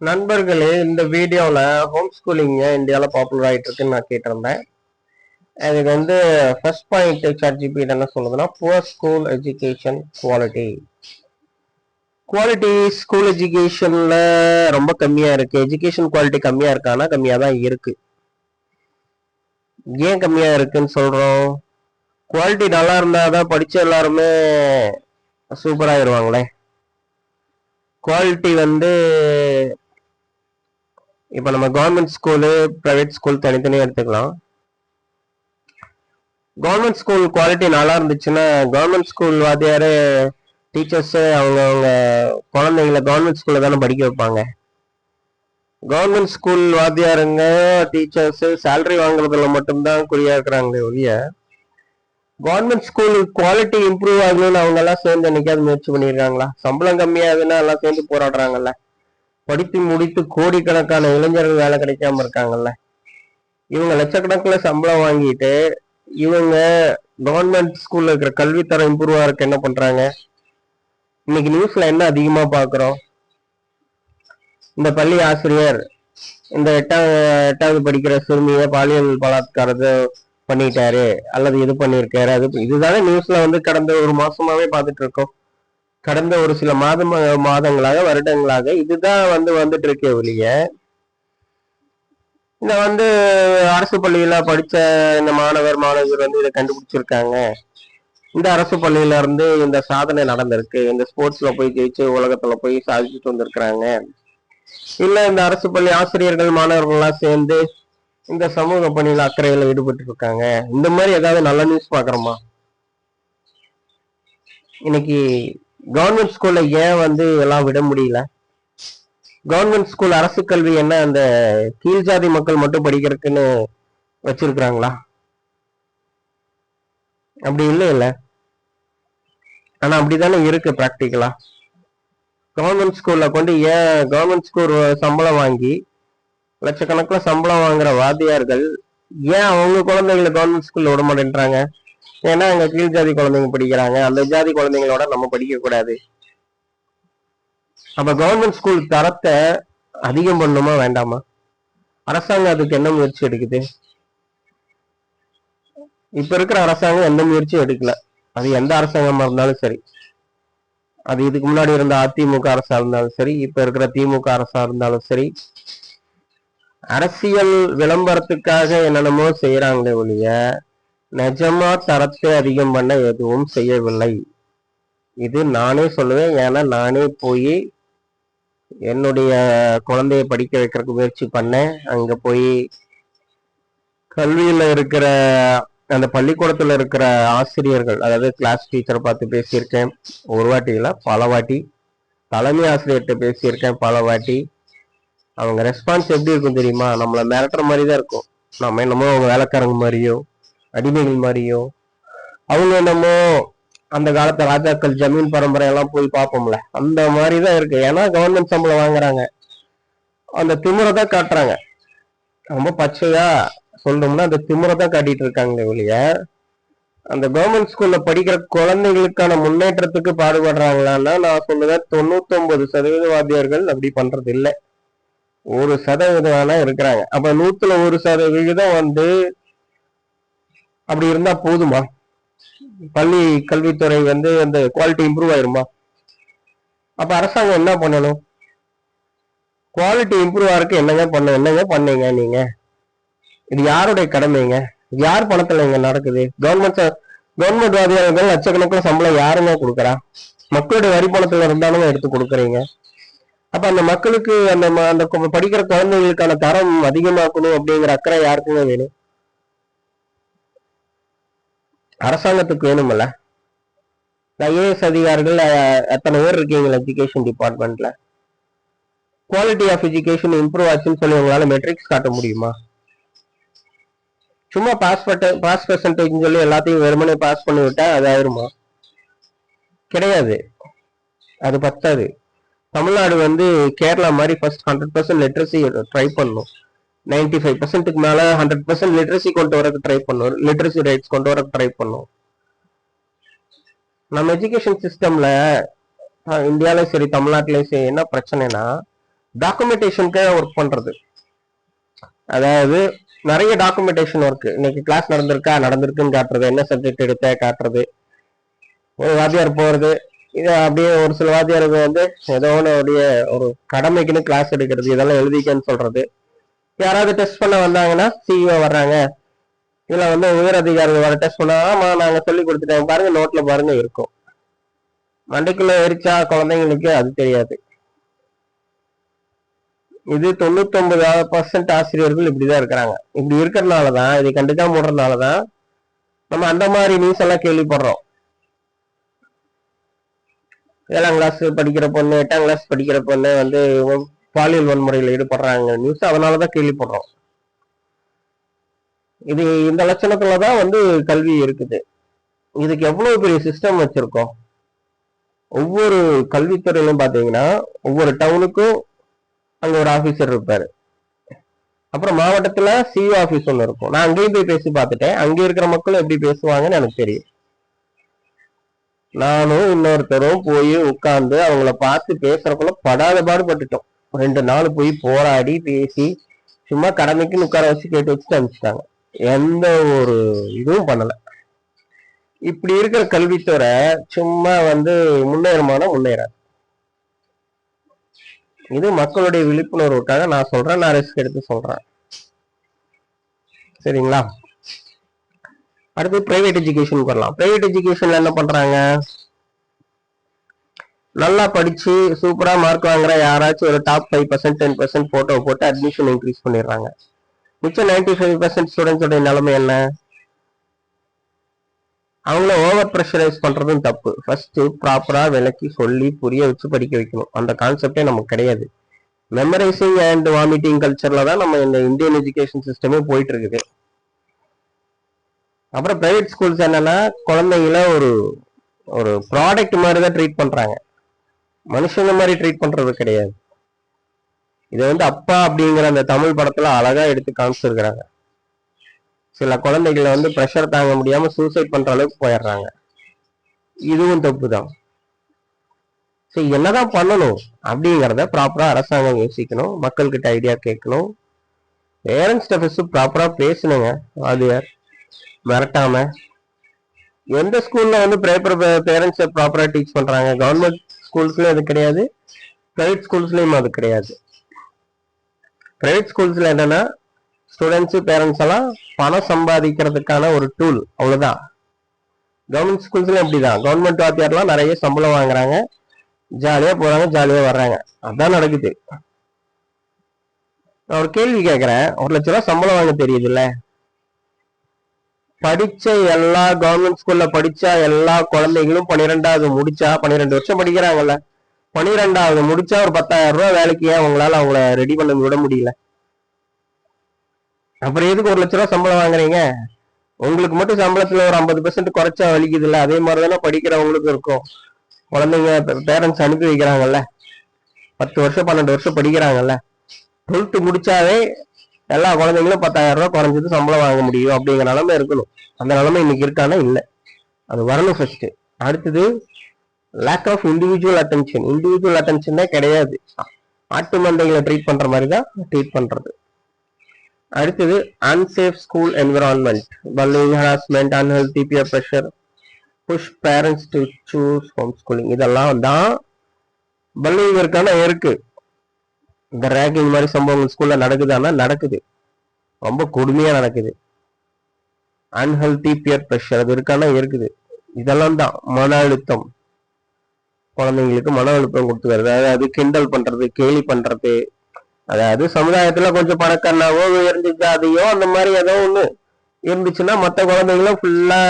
நண்பர்களே, இந்த வீடியோல ஹோம் ஸ்கூலிங் இந்தியால பாப்புலர் ஆயிட்டு இருக்குன்னு நான் கேட்டிருந்தேன். அதுக்கு ஃபர்ஸ்ட் பாயிண்ட் ChatGPT என்ன சொல்லுதுன்னா, poor school education quality. Quality school எஜுகேஷன்ல ரொம்ப கம்மியா இருக்கு. எஜுகேஷன் குவாலிட்டி கம்மியா இருக்கானா? கம்மியா தான் இருக்கு. ஏன் கம்மியா இருக்குன்னு சொல்றோம்? குவாலிட்டி நல்லா இருந்தாதான் படிச்ச எல்லாருமே சூப்பராயிருவாங்களே. குவாலிட்டி இப்ப நம்ம கவர்மெண்ட் ஸ்கூலு, பிரைவேட் ஸ்கூல் தனித்தனியா எடுத்துக்கலாம். கவர்மெண்ட் ஸ்கூல் குவாலிட்டி நல்லா இருந்துச்சுன்னா கவர்மெண்ட் ஸ்கூல் வாத்தியாரு டீச்சர்ஸ் அவங்க குழந்தைங்களை கவர்மெண்ட் ஸ்கூல்ல தானே படிக்க வைப்பாங்க. கவர்மெண்ட் ஸ்கூல் வாத்தியாருங்க டீச்சர்ஸ் சேலரி வாங்குறதுல மட்டும்தான் குறியா இருக்கிறாங்களே ஒழிய கவர்மெண்ட் ஸ்கூல் குவாலிட்டி இம்ப்ரூவ் ஆகணும்னு அவங்க எல்லாம் சேர்ந்து என்னைக்காவது முயற்சி பண்ணிருக்காங்களா? சம்பளம் கம்மியாகுதுன்னா எல்லாம் சேர்ந்து போராடுறாங்கல்ல. படித்து முடித்து கோடிக்கணக்கான இளைஞர்கள் வேலை கிடைக்காம இருக்காங்கல்ல. இவங்க லட்சக்கணக்கில் சம்பளம் வாங்கிட்டு இவங்க கவர்மெண்ட் ஸ்கூல்ல இருக்கிற கல்வித்தரம் இம்ப்ரூவ் ஆகிறதுக்கு என்ன பண்றாங்க? இன்னைக்கு நியூஸ்ல என்ன அதிகமா பாக்குறோம்? இந்த பள்ளி ஆசிரியர் இந்த எட்டாவது படிக்கிற சிறுமியை பாலியல் பலாத்காரத்தை பண்ணிட்டாரு அல்லது இது பண்ணிருக்காரு. இதுதானே நியூஸ்ல கடந்த ஒரு மாசமாவே பார்த்துட்டு இருக்கோம். கடந்த ஒரு சில மாதங்களாக வருடங்களாக இதுதான் வந்துட்டு இருக்கே ஒழிய இந்த அரசு பள்ளியில படிச்ச இந்த மாணவியர் இதை கண்டுபிடிச்சிருக்காங்க. இந்த அரசு பள்ளியில இருந்து இந்த சாதனை நடந்திருக்கு, இந்த ஸ்போர்ட்ஸ்ல போய் ஜெயிச்சு உலகத்துல போய் சாதிச்சுட்டு வந்திருக்கிறாங்க, இல்ல இந்த அரசு பள்ளி ஆசிரியர்கள் மாணவர்கள் எல்லாம் சேர்ந்து இந்த சமூக பணியில அக்கறையில ஈடுபட்டு இருக்காங்க. இந்த மாதிரி ஏதாவது நல்ல நியூஸ் பாக்குறோமா? இன்னைக்கு கவர்மெண்ட் ஸ்கூல்ல ஏன் எல்லாம் விட முடியல? கவர்மெண்ட் ஸ்கூல் அரசு கல்வி என்ன அந்த கீழ் ஜாதி மக்கள் மட்டும் படிக்கிறதுக்குன்னு வச்சிருக்கிறாங்களா? அப்படி இல்ல. ஆனா அப்படித்தானே இருக்கு பிராக்டிக்கலா. கவர்மெண்ட் ஸ்கூல்ல கொண்டு ஏன் கவர்மெண்ட் ஸ்கூல் சம்பளம் வாங்கி லட்சக்கணக்கில் சம்பளம் வாங்குற வாத்தியார்கள் ஏன் அவங்க குழந்தைங்களை கவர்மெண்ட் ஸ்கூல்ல விட மாட்டேன்றாங்க? ஏன்னா அங்க கீழ் ஜாதி குழந்தைங்க படிக்கிறாங்க, அந்த ஜாதி குழந்தைங்களோட நம்ம படிக்க கூடாது. அப்ப கவர்மெண்ட் ஸ்கூல் தரத்தை அதிகம் பண்ணுமா வேண்டாமா? அரசாங்கம் அதுக்கு என்ன முயற்சி எடுக்குது? இப்ப இருக்கிற அரசாங்கம் எந்த முயற்சியும் எடுக்கல. அது எந்த அரசாங்கமா இருந்தாலும் சரி, அது இதுக்கு முன்னாடி இருந்த அதிமுக அரசா இருந்தாலும் சரி, இப்ப இருக்கிற திமுக அரசா இருந்தாலும் சரி, அரசியல் விளம்பரத்துக்காக என்னென்னமோ செய்யறாங்களே ஒழிய நிஜமா தரத்தை அதிகம் பண்ண எதுவும் செய்யவில்லை. இது நானே சொல்லுவேன். ஏன்னா நானே போய் என்னுடைய குழந்தைய படிக்க வைக்கிறதுக்கு முயற்சி பண்ணேன். அங்க போய் கல்வியில இருக்கிற அந்த பள்ளிக்கூடத்துல இருக்கிற ஆசிரியர்கள், அதாவது கிளாஸ் டீச்சரை பார்த்து பேசியிருக்கேன் ஒரு வாட்டி இல்ல பல வாட்டி. தலைமை ஆசிரியர்கிட்ட பேசியிருக்கேன் பல வாட்டி. அவங்க ரெஸ்பான்ஸ் எப்படி இருக்கும் தெரியுமா? நம்மள மிரட்டுற மாதிரி தான் இருக்கும். நம்ம என்னமோ அவங்க வேலைக்காரங்க மாதிரியோ அடிமைகள் மாதிரியோ, அவங்க என்னமோ அந்த காலத்து ராஜாக்கள் ஜமீன் பரம்பரை எல்லாம் போய் பார்ப்போம்ல, அந்த மாதிரிதான் இருக்கு. ஏன்னா கவர்மெண்ட் சம்பளம் வாங்குறாங்க, அந்த திமுறை தான் காட்டுறாங்க. ரொம்ப பச்சையா சொல்லணும்னா அந்த திமுறை தான் காட்டிட்டு இருக்காங்க வெளிய. அந்த கவர்மெண்ட் ஸ்கூல்ல படிக்கிற குழந்தைகளுக்கான முன்னேற்றத்துக்கு பாடுபடுறாங்களான்னா நான் சொல்லுவேன் 99% வாத்தியார்கள் அப்படி பண்றது இல்லை. 1% வேணா இருக்கிறாங்க. அப்ப 100% அப்படி இருந்தா போதுமா? பள்ளி கல்வித்துறை அந்த குவாலிட்டி இம்ப்ரூவ் ஆயிருமா? அப்ப அரசாங்கம் என்ன பண்ணணும்? குவாலிட்டி இம்ப்ரூவ் ஆகிறதுக்கு என்னங்க பண்ணீங்க நீங்க? இது யாருடைய கடமைங்க? யார் பணத்துல இங்க நடக்குது? கவர்மெண்ட் வாதியாளர்கள் லட்சக்கணக்கில் சம்பளம் யாருங்க கொடுக்குறா? மக்களுடைய வரி பணத்துல இருந்தாலும் எடுத்து கொடுக்குறீங்க. அப்ப அந்த மக்களுக்கு அந்த படிக்கிற குழந்தைகளுக்கான தரம் அதிகமாக்கணும் அப்படிங்கிற அக்கறை யாருக்குங்க வேணும்? அரசாங்கத்துக்கு வேணும்ல. ஐஏஎஸ் அதிகாரிகள் எத்தனை பேர் இருக்கீங்க எஜுகேஷன் டிபார்ட்மெண்ட்ல? குவாலிட்டி ஆஃப் எஜுகேஷன் இம்ப்ரூவ் ஆச்சுன்னு சொல்லி உங்களால மெட்ரிக்ஸ் காட்ட முடியுமா? சும்மா பாஸ் பெர்சன்டேஜ் சொல்லி எல்லாத்தையும் வெறுமனே பாஸ் பண்ணி விட்டா அது ஆயிருமா? கிடையாது, அது பத்தாது. தமிழ்நாடு கேரளா மாதிரி ஃபர்ஸ்ட் 100% லிட்ரஸி ட்ரை பண்ணும். 95% மேல 100% லிட்ரஸி கொண்டு வரக்கு ட்ரை பண்ணும். லிட்ரஸி ரேட்ஸ் கொண்டு வரக்கு ட்ரை பண்ணும். நம்ம எஜுகேஷன் சிஸ்டம்ல இந்தியாவிலும் சரி தமிழ்நாட்டிலையும் சரி என்ன பிரச்சனைனா, டாக்குமெண்டேஷனுக்கு ஒர்க் பண்றது. அதாவது நிறைய டாக்குமெண்டேஷன் ஒர்க். இன்னைக்கு கிளாஸ் நடந்திருக்குன்னு காட்டுறது, என்ன சப்ஜெக்ட் எடுத்த காட்டுறது, ஒரு வாத்தியார் போறது. இது அப்படியே ஒரு சில வாத்தியாருக்கு வந்து ஏதோ ஒரு கடமைக்குன்னு கிளாஸ் எடுக்கிறது, இதெல்லாம் எழுதிக்கன்னு சொல்றது. யாராவது டெஸ்ட் பண்ண வந்தாங்கன்னா சிஇஓ வர்றாங்க, இதுல வந்து உயர் அதிகாரிகள் வர டெஸ்ட் பண்ணா, ஆமா நாங்க சொல்லி கொடுத்துட்டோம் பாருங்க, நோட்ல பாருங்க இருக்கும். மண்டைக்குள்ள எரிச்சா குழந்தைங்களுக்கு அது தெரியாது. இது 99% ஆசிரியர்கள் இப்படிதான் இருக்கிறாங்க. இப்படி இருக்கிறதுனாலதான், இதை கண்டுக்காம போடுறதுனாலதான் நம்ம அந்த மாதிரி நியூஸ் எல்லாம் கேள்விப்படுறோம். 7ஆம் கிளாஸ் படிக்கிற பொண்ணு, 8ஆம் கிளாஸ் படிக்கிற பொண்ணு வந்து பாலியல் வன்முறையில் ஈடுபடுறாங்க நியூஸ், அதனாலதான் கேள்விப்படுறோம். இது இந்த லட்சணத்துலதான் வந்து கல்வி இருக்குது. இதுக்கு எவ்வளவு பெரிய சிஸ்டம் வச்சிருக்கோம். ஒவ்வொரு கல்வித்துறையிலும் பாத்தீங்கன்னா ஒவ்வொரு டவுனுக்கும் அங்க ஒரு ஆபீசர் இருப்பாரு. அப்புறம் மாவட்டத்துல சிஇஓ ஆபீஸ் ஒண்ணு இருக்கும். நான் அங்கேயும் போய் பேசி பார்த்துட்டேன். அங்க இருக்கிற மக்கள் எப்படி பேசுவாங்கன்னு எனக்கு தெரியும். நானும் இன்னொருத்தரும் போய் உட்கார்ந்து அவங்கள பார்த்து பேசுறக்குள்ள படாத பாடுபட்டுட்டோம். 2 நாள் போய் போராடி பேசி சும்மா கடமைக்குன்னு உட்கார வச்சு கேட்டு வச்சுட்டு அனுப்பிச்சிட்டாங்க. எந்த ஒரு இதுவும் பண்ணல. இப்படி இருக்கிற கல்வித்துறை சும்மா வந்து முன்னேறாது. இது மக்களுடைய விழிப்புணர்வுக்காக நான் சொல்றேன், நான் ரிஸ்க் எடுத்து சொல்றேன். சரிங்களா? அடுத்து பிரைவேட் எஜுகேஷன் வரலாம். பிரைவேட் எஜுகேஷன்ல என்ன பண்றாங்க, நல்லா படிச்சு சூப்பரா மார்க் வாங்குற யாராச்சும் ஒரு டாப் 5% 10% போட்டோ போட்டு அட்மிஷன் இன்க்ரீஸ் பண்ணிடுறாங்க. மிச்சம் 95% ஸ்டூடெண்ட்ஸோட நிலைமை என்ன? அவங்கள ஓவர் ப்ரெஷரைஸ் பண்றதும் தப்பு. ஃபர்ஸ்ட் ப்ராப்பரா விளக்கி சொல்லி புரிய வச்சு படிக்க வைக்கணும். அந்த கான்செப்டே நமக்கு கிடையாது. மெமரைசிங் அண்ட் வாமிட்டிங் கல்ச்சர்ல தான் நம்ம இந்த இந்தியன் எஜுகேஷன் சிஸ்டமே போயிட்டு இருக்குது. அப்புறம் பிரைவேட் ஸ்கூல்ஸ் என்னன்னா குழந்தைங்கள ஒரு ப்ராடக்ட் மாதிரி தான் ட்ரீட் பண்றாங்க, மனுஷங்க மாதிரி ட்ரீட் பண்றது கிடையாது. இதை வந்து அப்பா அப்படிங்கிற அந்த தமிழ் படத்துல அழகா எடுத்து காமிச்சிருக்கிறாங்க. சில குழந்தைகளை வந்து ப்ரெஷர் தாங்க முடியாம சூசைட் பண்ற அளவுக்கு போயிடுறாங்க. இதுவும் தப்பு தான். சரி, என்னதான் பண்ணணும் அப்படிங்கிறத ப்ராப்பரா அரசாங்கம் யோசிக்கணும், மக்கள்கிட்ட ஐடியா கேட்கணும், பேரண்ட்ஸ் ப்ராப்பரா பேசணுங்க. வாத்தியார் மிரட்டாம. எந்த ஸ்கூல்ல வந்து பேரண்ட்ஸ் ப்ராப்பரா டீச் பண்றாங்க? கவர்மெண்ட் ஸ்கூல்ஸ்லயும் அது கிடையாது, பிரைவேட் ஸ்கூல்ஸ்லயும் அது கிடையாது. பிரைவேட் ஸ்கூல்ஸ்ல என்னன்னா ஸ்டூடெண்ட்ஸ் பேரண்ட்ஸ் எல்லாம் பணம் சம்பாதிக்கிறதுக்கான ஒரு டூல், அவ்வளவுதான். கவர்மெண்ட் ஸ்கூல்ஸ்ல எப்படிதான், கவர்மெண்ட் வாத்தியார்லாம் நிறைய சம்பளம் வாங்குறாங்க, ஜாலியா போறாங்க, ஜாலியா வர்றாங்க, அதான் நடக்குது. நான் ஒரு கேள்வி கேட்கிறேன், 1 லட்ச ரூபாய் சம்பளம் வாங்க தெரியுது இல்ல? படிச்ச எல்லா கவர்மெண்ட் ஸ்கூல்ல படிச்ச எல்லா குழந்தைகளும் 12வது முடிச்சா, 12 வருஷம் படிக்கிறாங்கல்ல, 12வது முடிச்சா ஒரு 10,000 ரூபாய் வேலைக்கு ஏன் உங்களால அவங்கள ரெடி பண்ண விட முடியல? அப்புறம் எதுக்கு 1 லட்ச ரூபாய் சம்பளம் வாங்குறீங்க? உங்களுக்கு மட்டும் சம்பளத்துல ஒரு 50% குறைச்சா வலிக்குது இல்ல? அதே மாதிரிதானே படிக்கிறவங்களுக்கு இருக்கும். குழந்தைங்க பேரண்ட்ஸ் அனுப்பி வைக்கிறாங்கல்ல, 10 வருஷம் 12 வருஷம் படிக்கிறாங்கல்ல, 12th முடிச்சாவே எல்லா குழந்தைங்களும் 10,000 ரூபாய் குறைஞ்சது சம்பளம் வாங்க முடியும் அப்படிங்கிற நிலைமை இருக்கணும். அந்த நிலைமை இன்னைக்கு இருக்கானா? இல்லை. அது வரணும் ஃபர்ஸ்ட். அடுத்தது lack of individual attention. Individual அட்டென்ஷனே கிடையாது, ஆட்டு மந்தைகளை ட்ரீட் பண்ற மாதிரி தான் ட்ரீட் பண்றது. அடுத்தது unsafe school environment, bullying, harassment, unhealthy peer pressure, push parents to choose home schooling. இதெல்லாம் தான் பல்லிங் இருக்கான இருக்கு. இந்த ரேகிங் மாதிரி சம்பவங்கள் ஸ்கூல்ல நடக்குதானா? நடக்குது, ரொம்ப கொடுமையா நடக்குது. அன்ஹெல்தி பியர் ப்ரெஷர் அது இருக்கானா? இருக்குது. இதெல்லாம் தான் மன அழுத்தம், குழந்தைங்களுக்கு மன அழுத்தம் கொடுத்துக்கிறது. அதாவது கிண்டல் பண்றது, கேலி பண்றது, அதாவது சமுதாயத்துல கொஞ்சம் பணக்காரனாவோ உயர்ந்த ஜாதியோ அந்த மாதிரி ஏதோ ஒண்ணு இருந்துச்சுன்னா மற்ற குழந்தைங்களும் ஃபுல்லா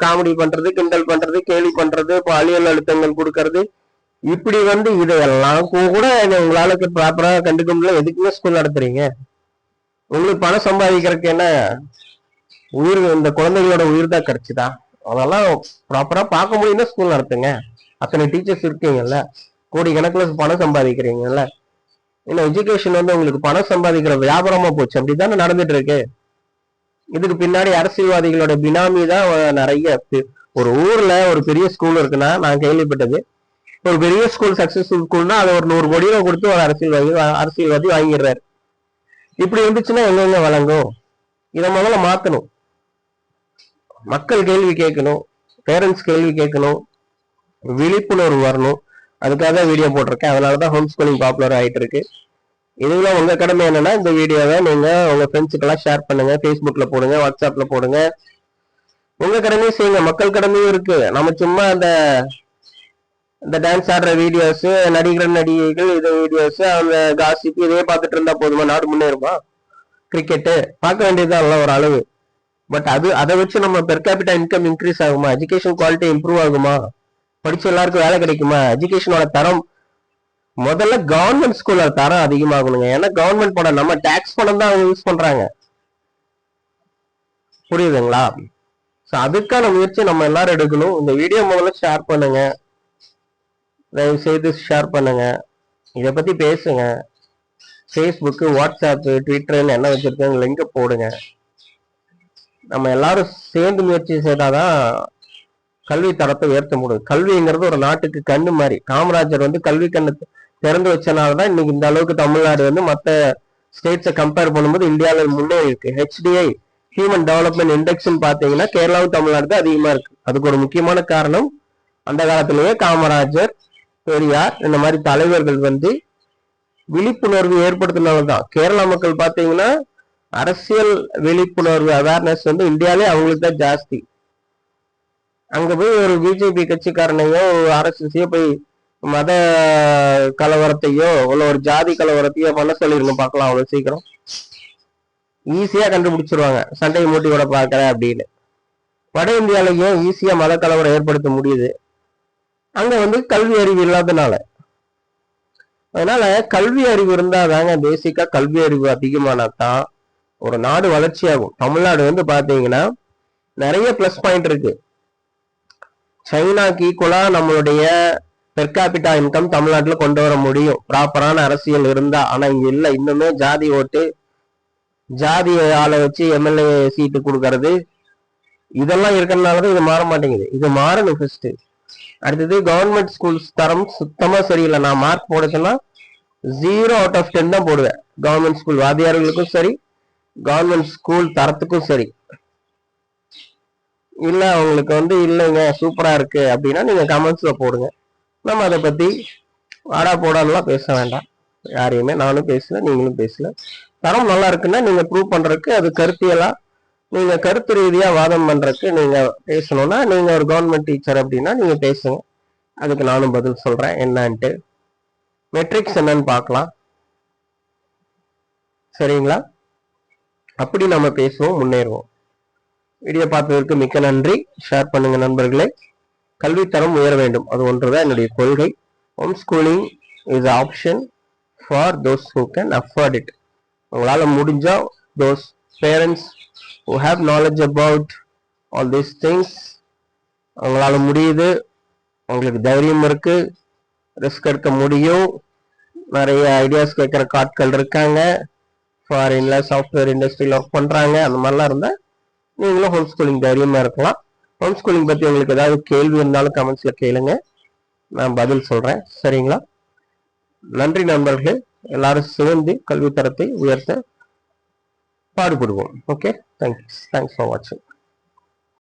காமெடி பண்றது, கிண்டல் பண்றது, கேலி பண்றது, பாலியல் அழுத்தங்கள் கொடுக்கறது, இப்படி வந்து இதையெல்லாம் கூட உங்களால ப்ராப்பரா கண்டுக்க முடியல. எதுக்குமே ஸ்கூல் நடத்துறீங்க? உங்களுக்கு பணம் சம்பாதிக்கிறதுக்கு என்ன உயிர், இந்த குழந்தைங்களோட உயிர் தான் கிடைச்சுதா? அதெல்லாம் ப்ராப்பரா பார்க்க முடியும்னா ஸ்கூல் நடத்துங்க. அத்தனை டீச்சர்ஸ் இருக்கீங்கல்ல, கோடி கணக்குல பணம் சம்பாதிக்கிறீங்கல்ல. இன்னும் எஜுகேஷன் வந்து உங்களுக்கு பணம் சம்பாதிக்கிற வியாபாரமா போச்சு, அப்படித்தானே நடந்துட்டு இருக்கு. இதுக்கு பின்னாடி அரசியல்வாதிகளோட பினாமி தான் நிறைய. ஒரு ஊர்ல ஒரு பெரிய ஸ்கூல் இருக்குன்னா நான் கேள்விப்பட்டது, ஒரு பெரிய ஸ்கூல் சக்சஸ்ஃபுல் ஸ்கூல்னா அதை ஒரு 100 கோடி ரூபாய் கொடுத்து ஒரு அரசியல்வாதி வாங்கிடுறாரு. இப்படி இருந்துச்சுன்னா எங்க வழங்கும்? இதை முதல்ல மாத்தணும். மக்கள் கேள்வி கேட்கணும், பேரண்ட்ஸ் கேள்வி கேட்கணும், விழிப்புணர்வு வரணும். அதுக்காக வீடியோ போட்டிருக்கேன். அதனாலதான் ஹோம் ஸ்கூலிங் பாப்புலர் ஆயிட்டு இருக்கு. இதுல உங்க கடமை என்னன்னா, இந்த வீடியோவை நீங்க உங்க ஃப்ரெண்ட்ஸுக்கெல்லாம் ஷேர் பண்ணுங்க, ஃபேஸ்புக்ல போடுங்க, வாட்ஸ்அப்ல போடுங்க. உங்க கடமையும் செய்யுங்க, மக்கள் கடமையும் இருக்கு. நம்ம சும்மா இந்த டான்ஸ் ஆடுற வீடியோஸ், நடிகைகள் இது வீடியோஸ், அவங்க காசிப்பு இதே பார்த்துட்டு இருந்தா போதுமா? நாடு முன்னேறுமா? கிரிக்கெட்டு பார்க்க வேண்டியதுதான் ஒரு அளவு. பட் அதை வச்சு நம்ம பெர் கேபிட்டா இன்கம் இன்க்ரீஸ் ஆகுமா? எஜுகேஷன் குவாலிட்டி இம்ப்ரூவ் ஆகுமா? படிச்ச எல்லாருக்கும் வேலை கிடைக்குமா? எஜுகேஷனோட தரம் முதல்ல கவர்மெண்ட் ஸ்கூல்ல தரம் அதிகமாகணுங்க. ஏன்னா கவர்மெண்ட் பணம், நம்ம டாக்ஸ் பணம் தான் அவங்க யூஸ் பண்றாங்க. புரியுதுங்களா? அதுக்கான முயற்சி நம்ம எல்லாரும் எடுக்கணும். இந்த வீடியோ முதல்ல ஷேர் பண்ணுங்க, தயவு செய்து ஷேர் பண்ணுங்க, இதை பத்தி பேசுங்க. ஃபேஸ்புக்கு, வாட்ஸ்அப்பு, ட்விட்டர்னு என்ன வச்சிருக்காங்க லிங்க போடுங்க. நம்ம எல்லாரும் சேர்ந்து முயற்சி செய்தாதான் கல்வி தரத்தை உயர்த்த முடியும். கல்விங்கிறது ஒரு நாட்டுக்கு கண்ணு மாதிரி. காமராஜர் கல்வி கண்ணு திறந்து வச்சனாலதான் இன்னைக்கு இந்த அளவுக்கு தமிழ்நாடு மற்ற ஸ்டேட்ஸை கம்பேர் பண்ணும்போது இந்தியாவில் முன்னேறி இருக்கு. HDI ஹியூமன் டெவலப்மெண்ட் இண்டெக்ஸ் பாத்தீங்கன்னா கேரளாவும் தமிழ்நாடு தான் அதிகமா இருக்கு. அதுக்கு ஒரு முக்கியமான காரணம் அந்த காலத்திலேயே காமராஜர், பெரியார் இந்த மாதிரி தலைவர்கள் விழிப்புணர்வு ஏற்படுத்தினால்தான். கேரளா மக்கள் பாத்தீங்கன்னா அரசியல் விழிப்புணர்வு அவேர்னஸ் இந்தியாலே அவங்களுக்கு தான் ஜாஸ்தி. அங்க போய் ஒரு பிஜேபி கட்சிக்காரனையோ RSSயோ போய் மத கலவரத்தையோ இல்ல ஒரு ஜாதி கலவரத்தையோ பண்ண சொல்லிருங்க பார்க்கலாம். அவ்வளவு சீக்கிரம் ஈஸியா கண்டுபிடிச்சிருவாங்க, சண்டையை மூட்டி விட பாக்குற அப்படின்னு. வட இந்தியாலையும் ஈஸியா மத கலவரம் ஏற்படுத்த முடியுது, அங்க கல்வி அறிவு இல்லாதனால. அதனால கல்வி அறிவு இருந்தாதாங்க, பேசிக்கா கல்வி அறிவு அதிகமானதான் ஒரு நாடு வளர்ச்சி ஆகும். தமிழ்நாடு பாத்தீங்கன்னா நிறைய பிளஸ் பாயிண்ட் இருக்கு. சைனாக்கு ஈக்குவலா நம்மளுடைய பெர் கேபிட்டா இன்கம் தமிழ்நாட்டுல கொண்டு வர முடியும், ப்ராப்பரான அரசியல் இருந்தா. ஆனா இங்க இல்ல. இன்னுமே ஜாதி ஓட்டு, ஜாதி ஆளை வச்சு MLA சீட்டு கொடுக்கறது, இதெல்லாம் இருக்கிறதுனாலதான் இது மாற மாட்டேங்குது. இது மாறணும் ஃபர்ஸ்ட். அடுத்தது கவர்மெண்ட் ஸ்கூல்ஸ் தரம் சுத்தமா சரியில்லை. நான் மார்க் போடுச்சுன்னா 0 out of 10 தான் போடுவேன். கவர்மெண்ட் ஸ்கூல் வாத்தியார்களுக்கும் சரி, கவர்மெண்ட் ஸ்கூல் தரத்துக்கும் சரி. இல்ல அவங்களுக்கு இல்லைங்க சூப்பரா இருக்கு அப்படின்னா நீங்க கமெண்ட்ஸ்ல போடுங்க. நம்ம அதை பத்தி வாடா போடான்லாம் பேச வேண்டாம். யாரையுமே நானும் பேசல, நீங்களும் பேசல. தரம் நல்லா இருக்குன்னா நீங்க ப்ரூவ் பண்றதுக்கு, அது கருத்தியலா நீங்க கருத்து ரீதியா வாதம் பண்றதுக்கு நீங்க பேசணும்னா, நீங்க ஒரு கவர்மெண்ட் டீச்சர் அப்படின்னா நீங்க பேசுங்க. அதுக்கு நானும் பதில் சொல்றேன் என்னன்ட்டு. மெட்ரிக்ஸ் என்னன்னு பார்க்கலாம், சரிங்களா? அப்படி நம்ம பேசுவோம், முன்னேறுவோம். வீடியோ பார்த்ததற்கு மிக்க நன்றி. ஷேர் பண்ணுங்க நண்பர்களே. கல்வித்தரம் உயர வேண்டும், அது ஒன்றுதான் என்னுடைய கொள்கை. Home schooling is option for those who can afford it. உங்களால முடிஞ்சா, those parents who have knowledge about all these things, அவங்களால முடியுது, உங்களுக்கு தைரியம் இருக்கு, ரிஸ்க் எடுக்க முடியும். நிறைய ஐடியாஸ் கேட்கிற ஆட்கள் இருக்காங்க, ஃபாரின்ல சாஃப்ட்வேர் இண்டஸ்ட்ரியில ஒர்க் பண்றாங்க. அந்த மாதிரிலாம் இருந்தா நீங்களும் ஹோம் ஸ்கூலிங் தைரியமா இருக்கலாம். ஹோம் ஸ்கூலிங் பத்தி உங்களுக்கு ஏதாவது கேள்வி இருந்தாலும் கமெண்ட்ஸ்ல கேளுங்க, நான் பதில் சொல்றேன், சரிங்களா? நன்றி நண்பர்களே. எல்லாரும் சேர்ந்து கல்வி தரத்தை உயர்த்த பாடுபடுவோம். ஓகே, தேங்க்ஸ் ஃபார் வாட்சிங்.